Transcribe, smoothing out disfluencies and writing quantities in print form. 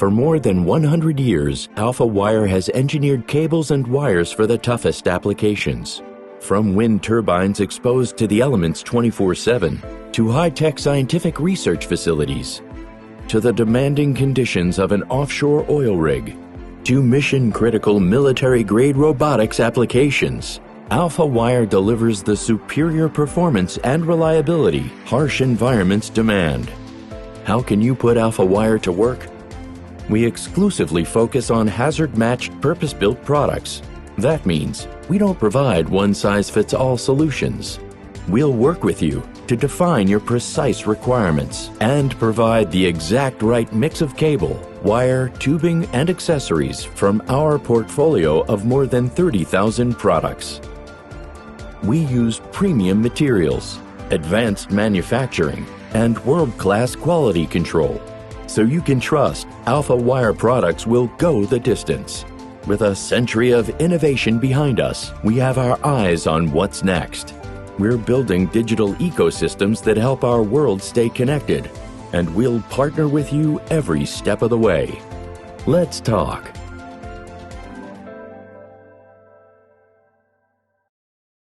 For more than 100 years, Alpha Wire has engineered cables and wires for the toughest applications. From wind turbines exposed to the elements 24/7, to high-tech scientific research facilities, to the demanding conditions of an offshore oil rig, to mission-critical military-grade robotics applications, Alpha Wire delivers the superior performance and reliability harsh environments demand. How can you put Alpha Wire to work? We exclusively focus on hazard-matched, purpose-built products. That means we don't provide one-size-fits-all solutions. We'll work with you to define your precise requirements and provide the exact right mix of cable, wire, tubing, and accessories from our portfolio of more than 30,000 products. We use premium materials, advanced manufacturing, and world-class quality control, so you can trust Alpha Wire products will go the distance. With a century of innovation behind us, we have our eyes on what's next. We're building digital ecosystems that help our world stay connected, and we'll partner with you every step of the way. Let's talk.